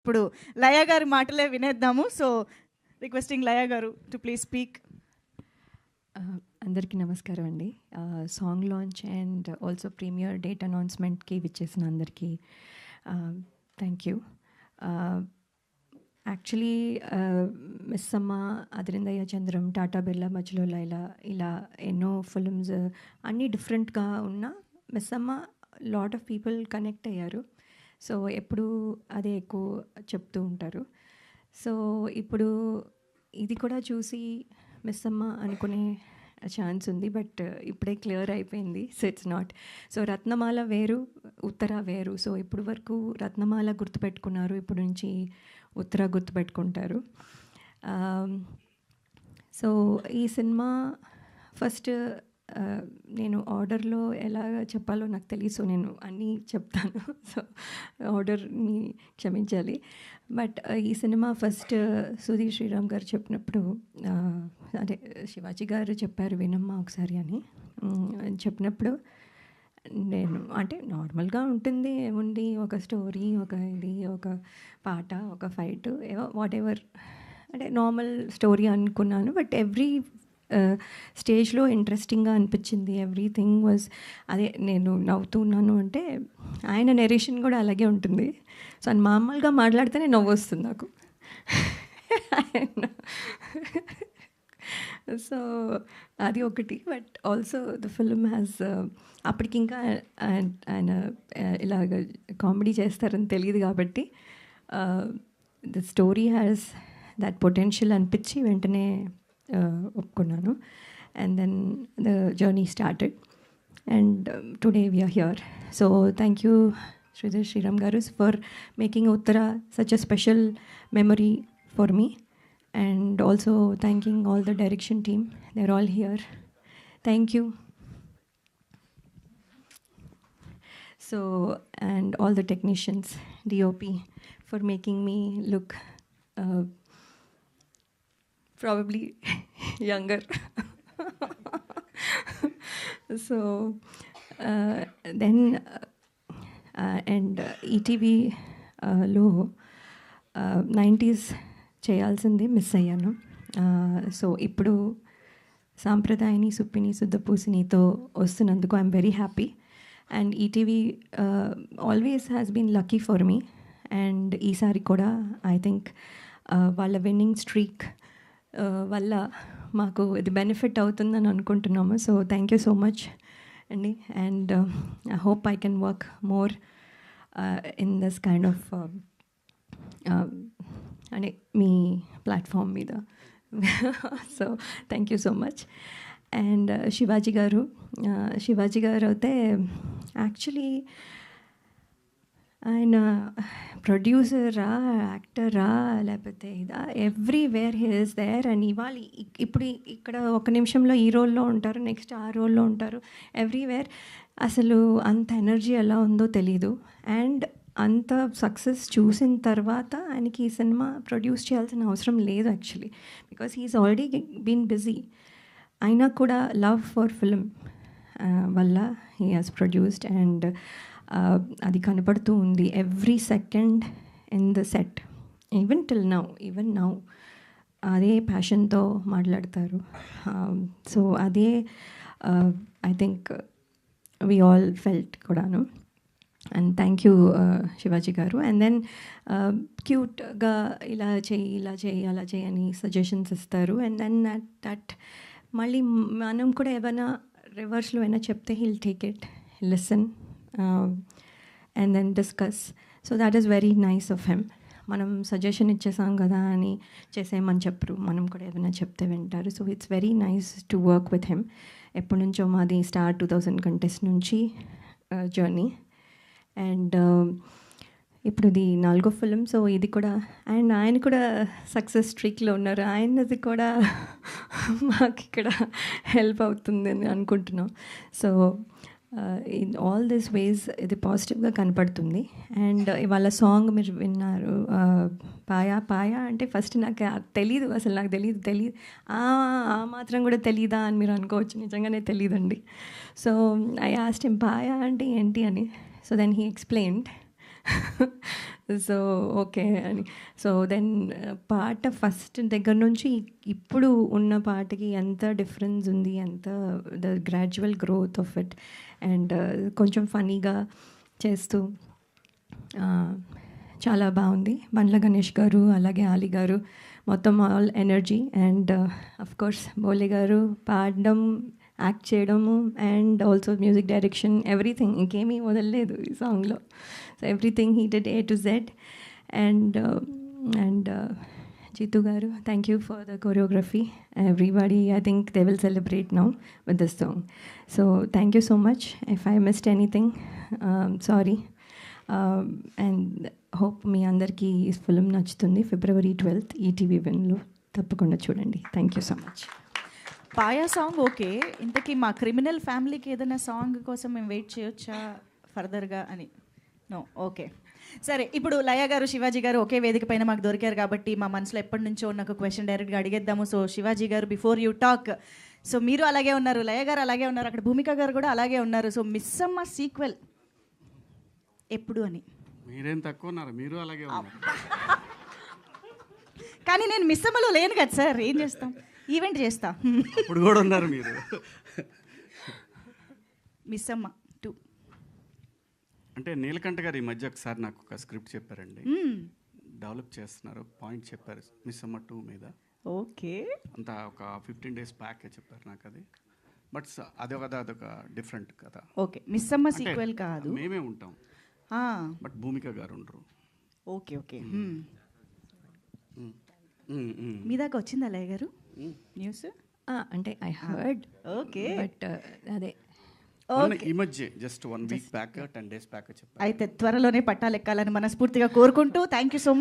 ఇప్పుడు లయ గారి మాటలే వినేద్దాము. సో రిక్వెస్టింగ్ లయ గారు టు ప్లీజ్ స్పీక్. అందరికీ నమస్కారం అండి. Song launch and also premiere date అనౌన్స్మెంట్కి విచ్చేసిన అందరికీ థ్యాంక్ యూ. యాక్చువల్లీ మిస్ అమ్మ, అదిరిందయ్య చంద్రం, టాటా బిర్లా, మధ్యలో లైలా, ఇలా ఎన్నో ఫిల్మ్స్ అన్నీ డిఫరెంట్గా ఉన్న మిస్ అమ్మ లాట్ ఆఫ్ పీపుల్ కనెక్ట్ అయ్యారు. సో ఎప్పుడు అదే ఎక్కువ చెప్తూ ఉంటారు. సో ఇప్పుడు ఇది కూడా చూసి మిస్ అమ్మ అనుకునే ఛాన్స్ ఉంది, బట్ ఇప్పుడే క్లియర్ అయిపోయింది. So it's not. సో రత్నమాల వేరు, ఉత్తర వేరు. సో ఇప్పుడు వరకు రత్నమాల గుర్తుపెట్టుకున్నారు, ఇప్పుడు నుంచి ఉత్తర గుర్తుపెట్టుకుంటారు. సో ఈ సినిమా ఫస్ట్ నేను ఆర్డర్లో ఎలా చెప్పాలో నాకు తెలియదు. సో నేను అన్నీ చెప్తాను. సో ఆర్డర్ని క్షమించాలి. బట్ ఈ సినిమా ఫస్ట్ సుధీర్ శ్రీరామ్ గారు చెప్పినప్పుడు, అదే శివాజీ గారు చెప్పారు వినమ్మా ఒకసారి అని చెప్పినప్పుడు, నేను అంటే నార్మల్గా ఉంటుంది, ఏముంది ఒక స్టోరీ, ఒక ఇది, ఒక పాట, ఒక ఫైట్, వాట్ ఎవర్, అంటే నార్మల్ స్టోరీ అనుకున్నాను. బట్ ఎవ్రీ స్టేజ్లో ఇంట్రెస్టింగ్గా అనిపించింది. ఎవ్రీథింగ్ వాజ్ అదే. నేను నవ్వుతున్నాను అంటే ఆయన నెరేషన్ కూడా అలాగే ఉంటుంది. సో ఆయన మామూలుగా మాట్లాడితేనే నవ్వు వస్తుంది నాకు. సో అది ఒకటి. But also the film has, అప్పటికి ఇంకా ఆయన ఇలాగ కామెడీ చేస్తారని తెలియదు కాబట్టి the story has that potential అనిపించి వెంటనే ఒప్పుకున్నాను. And then the journey started and today we are here. So thank you Sudheer Sriram garu for making ఉత్తర such a special memory for me. And also thanking all the direction team. They're all here. Thank you. So, and all the technicians, DOP, for making me look probably younger. So, then, and ETV lo 90s చేయాల్సింది miss అయ్యాను. So ఇప్పుడు సాంప్రదాయని, సుప్పిని, శుద్ధపూసినితో వస్తున్నందుకు I'm very happy. And ETV always has been lucky for me. And ఈసారి కూడా I think వాళ్ళ winning streak వల్ల మాకు ఇది బెనిఫిట్ అవుతుందని అనుకుంటున్నాము. So thank you so much అండి. And I hope I can work more in this kind of అంటే మీ ప్లాట్ఫామ్ మీద. So thank you so much. And Shivaji garu అయితే యాక్చువల్లీ ఆయన ప్రొడ్యూసరా, యాక్టరా, లేకపోతే ఇదా, everywhere he is there. And ఇవాళ ఇప్పుడు ఇక్కడ ఒక నిమిషంలో ఈ రోల్లో ఉంటారు, నెక్స్ట్ ఆ రోల్లో ఉంటారు, ఎవ్రీవేర్. అసలు అంత ఎనర్జీ ఎలా ఉందో తెలీదు. అండ్ అంత సక్సెస్ చూసిన తర్వాత ఆయనకి ఈ సినిమా ప్రొడ్యూస్ చేయాల్సిన అవసరం లేదు actually, because he is already been busy. అయినా కూడా లవ్ ఫర్ ఫిల్మ్ వల్ల హీ హాజ్ ప్రొడ్యూస్డ్. అండ్ అది కనపడుతూ ఉంది every second in the set, even now అదే ప్యాషన్తో మాట్లాడతారు. సో అదే I think we all felt కూడాను. అండ్ థ్యాంక్ యూ శివాజీ గారు. అండ్ దెన్ క్యూట్గా ఇలా చేయి, అలా చేయి అని సజెషన్స్ ఇస్తారు. అండ్ దెన్ దట్ మళ్ళీ మనం కూడా ఏమైనా రివర్స్లో అయినా చెప్తే he'll take it, listen and then discuss. So that is very nice of him. మనం సజెషన్ ఇచ్చేసాం కదా అని చేసేయమని చెప్పరు, మనం కూడా ఏదైనా చెప్తే వింటారు. So it's very nice to work with him. ఎప్పటి నుంచో మాది స్టార్ 2000 కంటెస్ట్ నుంచి జర్నీ. అండ్ ఇప్పుడు ఇది 4వ ఫిల్మ్. సో ఇది కూడా, అండ్ ఆయన కూడా సక్సెస్ స్ట్రీక్లో ఉన్నారు. ఆయనది కూడా మాకు ఇక్కడ హెల్ప్ అవుతుందని అనుకుంటున్నాం. సో ఇన్ ఆల్ దిస్ వేస్ ఇది పాజిటివ్గా కనపడుతుంది. అండ్ ఇవాళ సాంగ్ మీరు విన్నారు, పాయా అంటే ఫస్ట్ నాకు తెలీదు, అసలు నాకు తెలియదు ఆ మాత్రం కూడా తెలీదా అని మీరు అనుకోవచ్చు. నిజంగానే తెలియదండి. సో ఐ ఆస్క్డ్ హిమ్ పాయా అంటే ఏంటి అని. So then he explained. So okay అని. సో దెన్ పాట ఫస్ట్ దగ్గర నుంచి ఇప్పుడు ఉన్న పాటకి ఎంత డిఫరెన్స్ ఉంది, ఎంత the gradual growth of it. And కొంచెం ఫనీగా చేస్తూ చాలా బాగుంది. బండ్ల గణేష్ గారు అలాగే ఆలి గారు మొత్తం all energy. And of course Bole garu పాడడం, యాక్ట్ చేయడము and also music direction, everything, ఇంకేమీ వదలలేదు ఈ సాంగ్లో. So everything he did A to Z. And Jeetu garu, thank you for the choreography. Everybody, I think they will celebrate now with this song. So thank you so much. If I missed anything, sorry. And hope మీ అందరికీ ఈ film నచ్చుతుంది. February 12th ETV విన్లో తప్పకుండా చూడండి. Thank you so much. Paya song okay, ఇంతకీ మా criminal ఫ్యామిలీకి ఏదైనా సాంగ్ కోసం మేము వెయిట్ చేయొచ్చా ఫర్దర్గా అని? No, okay. సరే, ఇప్పుడు లయ గారు, శివాజీ గారు ఒకే వేదిక పైన మాకు దొరికారు కాబట్టి మా మనసులో ఎప్పటి నుంచో ఉన్న ఒక క్వశ్చన్ డైరెక్ట్గా అడిగేద్దాము. సో శివాజీ గారు, బిఫోర్ యూ టాక్, సో మీరు అలాగే ఉన్నారు, లయ గారు అలాగే ఉన్నారు, అక్కడ భూమిక గారు కూడా అలాగే ఉన్నారు. సో మిస్సమ్మ సీక్వెల్ ఎప్పుడు అని? మీరేం తక్కువ ఉన్నారు, మీరు అలాగే ఉన్నారు. కానీ నేను మిస్సమ్మలో లేను కదా సార్, ఏం చేస్తాం, ఈవెంట్ చేస్తా. ఇప్పుడు కూడా ఉన్నారు మీరు. మిస్సమ్మ 2 అంటే నీలకంఠ గారు ఈ మధ్య ఒకసారి నాకు ఒక స్క్రిప్ట్ చెప్పారండి, డెవలప్ చేస్తున్నారు, పాయింట్ చెప్పారు మిస్సమ్మ 2 మీద. ఓకే, అంతా ఒక 15 days బ్యాక్ చెప్పారు నాకు అది. బట్ అదొక డిఫరెంట్ కదా. ఓకే, మిస్సమ్మ సీక్వెల్ కాదు, మేమే ఉంటాం, బట్ భూమిక గారు ఉండరు. Okay okay. మీ దాకా వచ్చిందా లయ గారు న్యూస్? అంటే ఐ హర్డ్, ఓకే, బట్ అదే ఈ మధ్య just 1 week back 10 days back చెప్పారు. అయితే త్వరలోనే పట్టాలెక్కాలని మనస్ఫూర్తిగా కోరుకుంటూ థ్యాంక్ యూ సో మచ్.